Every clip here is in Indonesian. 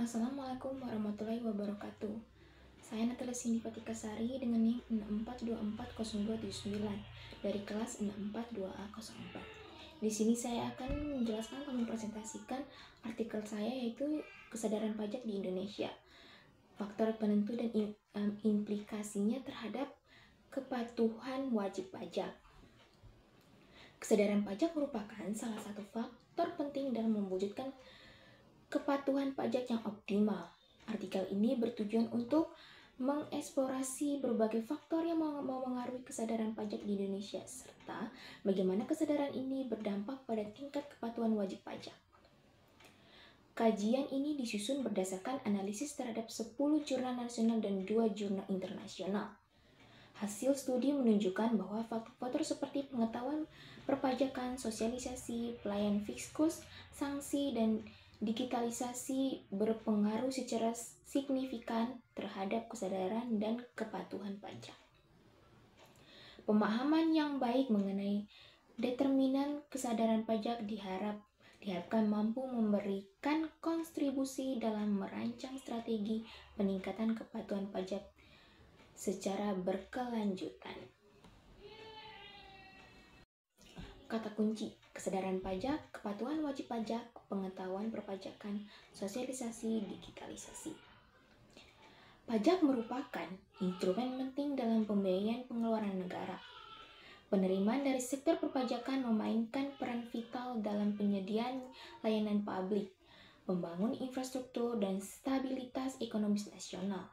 Assalamualaikum warahmatullahi wabarakatuh. Saya Natalia Cindy Fatikasari dengan NIM 6424029 dari kelas 642A04. Di sini saya akan menjelaskan atau mempresentasikan artikel saya, yaitu kesadaran pajak di Indonesia, faktor penentu dan implikasinya terhadap kepatuhan wajib pajak. Kesadaran pajak merupakan salah satu faktor penting dalam mewujudkan kepatuhan pajak yang optimal. Artikel ini bertujuan untuk mengeksplorasi berbagai faktor yang mempengaruhi kesadaran pajak di Indonesia, serta bagaimana kesadaran ini berdampak pada tingkat kepatuhan wajib pajak. Kajian ini disusun berdasarkan analisis terhadap 10 jurnal nasional dan 2 jurnal internasional. Hasil studi menunjukkan bahwa faktor-faktor seperti pengetahuan perpajakan, sosialisasi, pelayanan fiskus, sanksi, dan digitalisasi berpengaruh secara signifikan terhadap kesadaran dan kepatuhan pajak. Pemahaman yang baik mengenai determinan kesadaran pajak diharapkan mampu memberikan kontribusi dalam merancang strategi peningkatan kepatuhan pajak secara berkelanjutan. Kata kunci: kesadaran pajak, kepatuhan wajib pajak, pengetahuan perpajakan, sosialisasi, digitalisasi. Pajak merupakan instrumen penting dalam pembiayaan pengeluaran negara. Penerimaan dari sektor perpajakan memainkan peran vital dalam penyediaan layanan publik, membangun infrastruktur, dan stabilitas ekonomi nasional.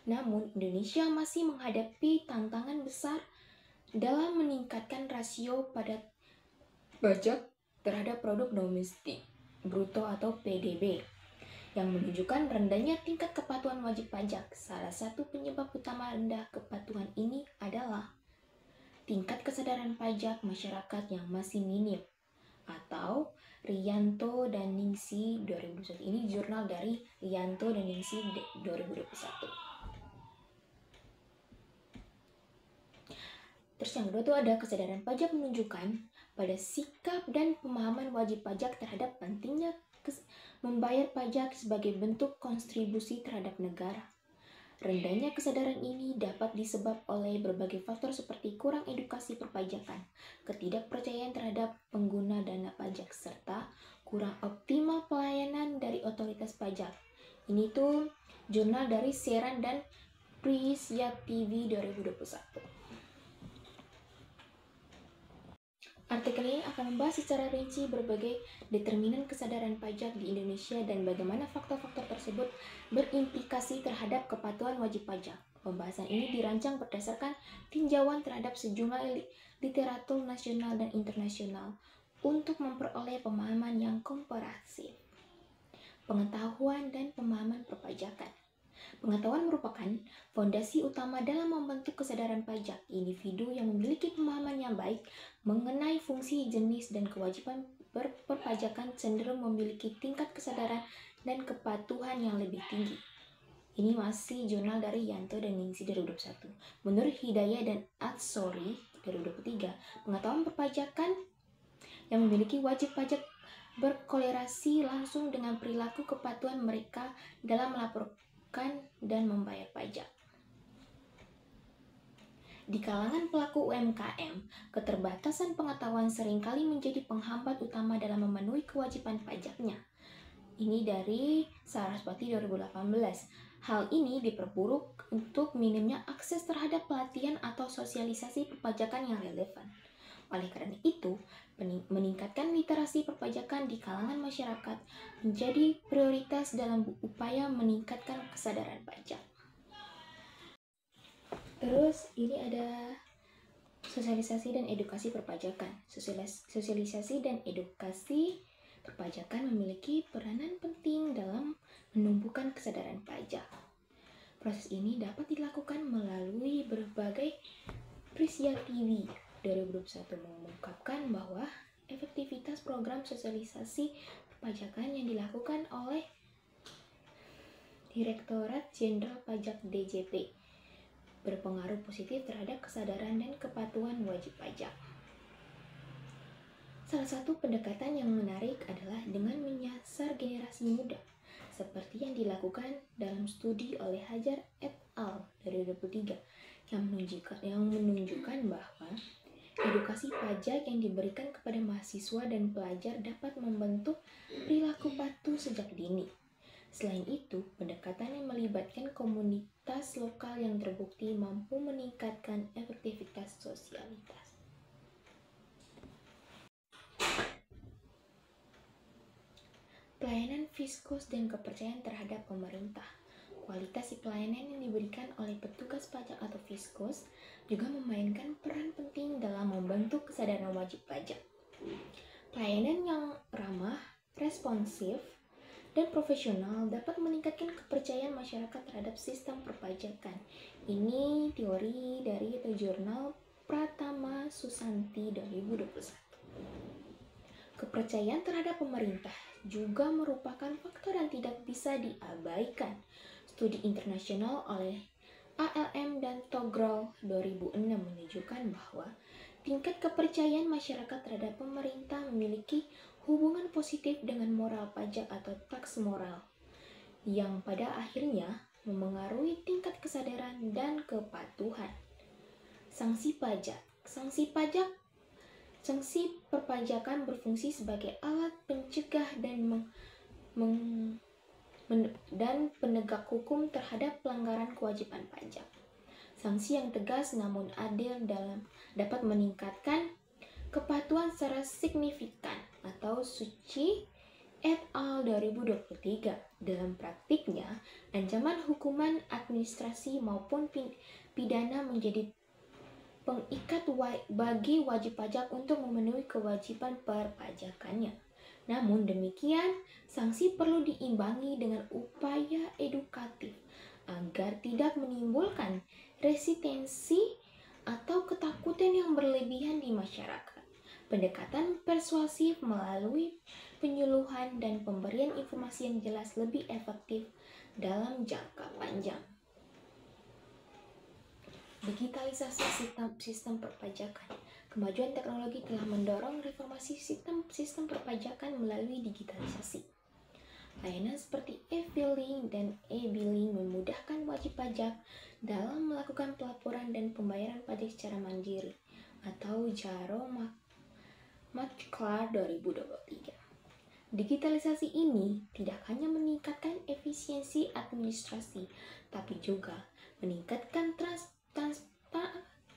Namun, Indonesia masih menghadapi tantangan besar dalam meningkatkan rasio pada pajak terhadap produk domestik bruto atau PDB yang menunjukkan rendahnya tingkat kepatuhan wajib pajak. Salah satu penyebab utama rendah kepatuhan ini adalah tingkat kesadaran pajak masyarakat yang masih minim, atau Rianto dan Ningsih 2021. Ini jurnal dari Rianto dan Ningsih 2021. Terus yang kedua itu ada kesadaran pajak menunjukkan pada sikap dan pemahaman wajib pajak terhadap pentingnya membayar pajak sebagai bentuk kontribusi terhadap negara. Rendahnya kesadaran ini dapat disebab oleh berbagai faktor seperti kurang edukasi perpajakan, ketidakpercayaan terhadap pengguna dana pajak, serta kurang optimal pelayanan dari otoritas pajak. Ini tuh jurnal dari Seran dan Prisyativi 2021. Artikel ini akan membahas secara rinci berbagai determinan kesadaran pajak di Indonesia dan bagaimana faktor-faktor tersebut berimplikasi terhadap kepatuhan wajib pajak. Pembahasan ini dirancang berdasarkan tinjauan terhadap sejumlah literatur nasional dan internasional untuk memperoleh pemahaman yang komprehensif. Pengetahuan dan pemahaman perpajakan. Pengetahuan merupakan fondasi utama dalam membentuk kesadaran pajak. Individu yang memiliki pemahaman yang baik mengenai fungsi, jenis, dan kewajiban perpajakan cenderung memiliki tingkat kesadaran dan kepatuhan yang lebih tinggi. Ini masih jurnal dari Yanto dan Ningsih 2021. Menurut Hidayah dan Atsori 2023, pengetahuan perpajakan yang memiliki wajib pajak berkorelasi langsung dengan perilaku kepatuhan mereka dalam melaporkan dan membayar pajak. Di kalangan pelaku UMKM, keterbatasan pengetahuan seringkali menjadi penghambat utama dalam memenuhi kewajiban pajaknya. Ini dari Saraswati 2018. Hal ini diperburuk untuk minimnya akses terhadap pelatihan atau sosialisasi perpajakan yang relevan. Oleh karena itu, meningkatkan literasi perpajakan di kalangan masyarakat menjadi prioritas dalam upaya meningkatkan kesadaran pajak. Terus ini ada sosialisasi dan edukasi perpajakan. Sosialisasi dan edukasi perpajakan memiliki peranan penting dalam menumbuhkan kesadaran pajak. Proses ini dapat dilakukan melalui berbagai Prisyativi 2021 mengungkapkan bahwa efektivitas program sosialisasi perpajakan yang dilakukan oleh Direktorat Jenderal Pajak DJP berpengaruh positif terhadap kesadaran dan kepatuhan wajib pajak. Salah satu pendekatan yang menarik adalah dengan menyasar generasi muda, seperti yang dilakukan dalam studi oleh Hajar et al. 2023 yang menunjukkan bahwa edukasi pajak yang diberikan kepada mahasiswa dan pelajar dapat membentuk perilaku patuh sejak dini. Selain itu, pendekatan yang melibatkan komunitas lokal yang terbukti mampu meningkatkan efektivitas sosialitas. Pelayanan fiskus dan kepercayaan terhadap pemerintah. Kualitas pelayanan yang diberikan oleh petugas pajak atau fiskus juga memainkan peran penting dalam membentuk kesadaran wajib pajak. Pelayanan yang ramah, responsif, dan profesional dapat meningkatkan kepercayaan masyarakat terhadap sistem perpajakan. Ini teori dari jurnal Pratama Susanti 2021. Kepercayaan terhadap pemerintah juga merupakan faktor yang tidak bisa diabaikan. Studi internasional oleh ALM dan Togrol 2006 menunjukkan bahwa tingkat kepercayaan masyarakat terhadap pemerintah memiliki hubungan positif dengan moral pajak atau tax moral, yang pada akhirnya memengaruhi tingkat kesadaran dan kepatuhan. Sanksi pajak. Sanksi perpajakan berfungsi sebagai alat pencegah dan penegak hukum terhadap pelanggaran kewajiban pajak. Sanksi yang tegas namun adil dapat meningkatkan kepatuhan secara signifikan, atau Suci et al. 2023. Dalam praktiknya, ancaman hukuman administrasi maupun pidana menjadi pengikat bagi wajib pajak untuk memenuhi kewajiban perpajakannya. Namun demikian, sanksi perlu diimbangi dengan upaya edukatif agar tidak menimbulkan resistensi atau ketakutan yang berlebihan di masyarakat. Pendekatan persuasif melalui penyuluhan dan pemberian informasi yang jelas lebih efektif dalam jangka panjang. Digitalisasi sistem perpajakan. Kemajuan teknologi telah mendorong reformasi sistem perpajakan melalui digitalisasi. Layanan seperti e-filing dan e-billing memudahkan wajib pajak dalam melakukan pelaporan dan pembayaran pajak secara mandiri, atau Jaro Maklar 2023. Digitalisasi ini tidak hanya meningkatkan efisiensi administrasi, tapi juga meningkatkan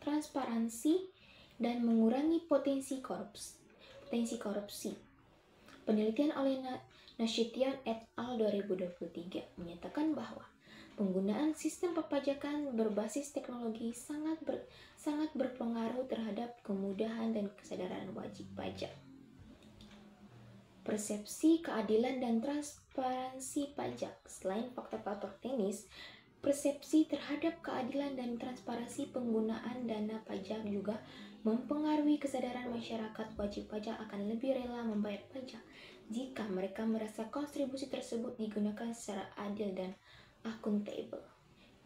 transparansi dan mengurangi potensi korupsi. Penelitian oleh Nasution et al. 2023 menyatakan bahwa penggunaan sistem perpajakan berbasis teknologi sangat berpengaruh terhadap kemudahan dan kesadaran wajib pajak. Persepsi keadilan dan transparansi pajak. Selain faktor-faktor teknis, persepsi terhadap keadilan dan transparansi penggunaan dana pajak juga mempengaruhi kesadaran masyarakat wajib pajak akan lebih rela membayar pajak jika mereka merasa kontribusi tersebut digunakan secara adil dan akuntabel.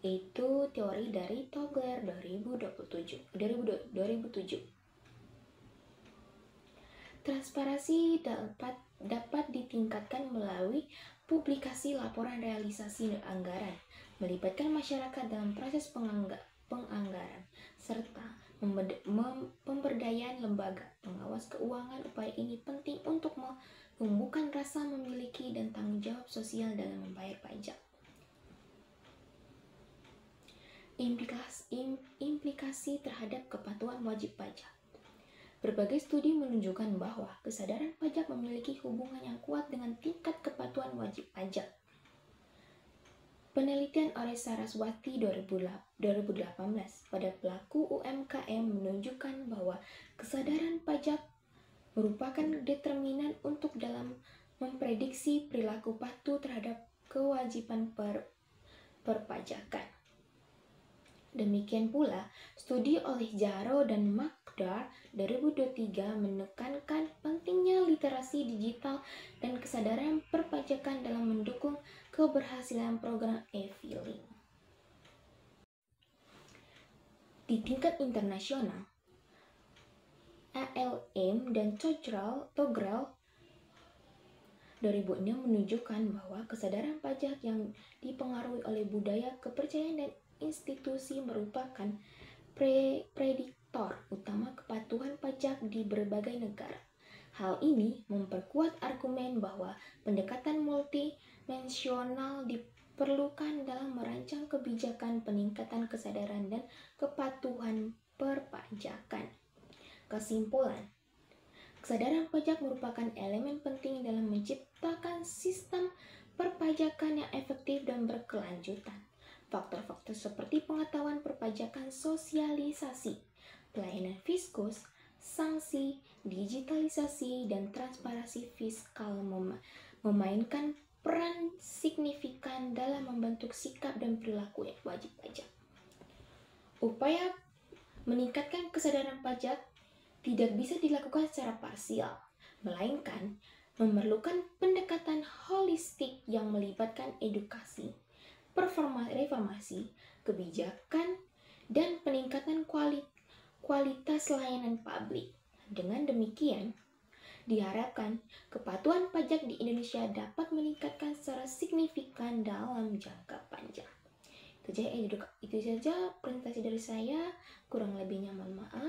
Itu teori dari Togler 2007. Transparansi dapat ditingkatkan melalui publikasi laporan realisasi anggaran, melibatkan masyarakat dalam proses penganggaran, serta pemberdayaan lembaga pengawas keuangan. Upaya ini penting untuk menumbuhkan rasa memiliki dan tanggung jawab sosial dalam membayar pajak. Implikasi terhadap kepatuhan wajib pajak. Berbagai studi menunjukkan bahwa kesadaran pajak memiliki hubungan yang kuat dengan tingkat kepatuhan wajib pajak. Penelitian oleh Saraswati 2018 pada pelaku UMKM menunjukkan bahwa kesadaran pajak merupakan determinan untuk dalam memprediksi perilaku patuh terhadap kewajiban perpajakan. Demikian pula, studi oleh Jaro dan Makdar 2023 menekankan pentingnya literasi digital dan kesadaran perpajakan dalam mendukung keberhasilan program e-filing. Di tingkat internasional, ALM dan Togrel 2006 menunjukkan bahwa kesadaran pajak yang dipengaruhi oleh budaya, kepercayaan, dan institusi merupakan prediktor utama kepatuhan pajak di berbagai negara. Hal ini memperkuat argumen bahwa pendekatan multidimensional diperlukan dalam merancang kebijakan peningkatan kesadaran dan kepatuhan perpajakan. Kesimpulan, kesadaran pajak merupakan elemen penting dalam menciptakan sistem perpajakan yang efektif dan berkelanjutan. Faktor-faktor seperti pengetahuan perpajakan, sosialisasi, pelayanan fiskus, sanksi, digitalisasi, dan transparansi fiskal memainkan peran signifikan dalam membentuk sikap dan perilaku wajib pajak. Upaya meningkatkan kesadaran pajak tidak bisa dilakukan secara parsial, melainkan memerlukan pendekatan holistik yang melibatkan edukasi, reformasi, kebijakan, dan peningkatan kualitas layanan publik. Dengan demikian, diharapkan kepatuhan pajak di Indonesia dapat meningkatkan secara signifikan dalam jangka panjang. Itu saja presentasi dari saya, kurang lebihnya mohon maaf.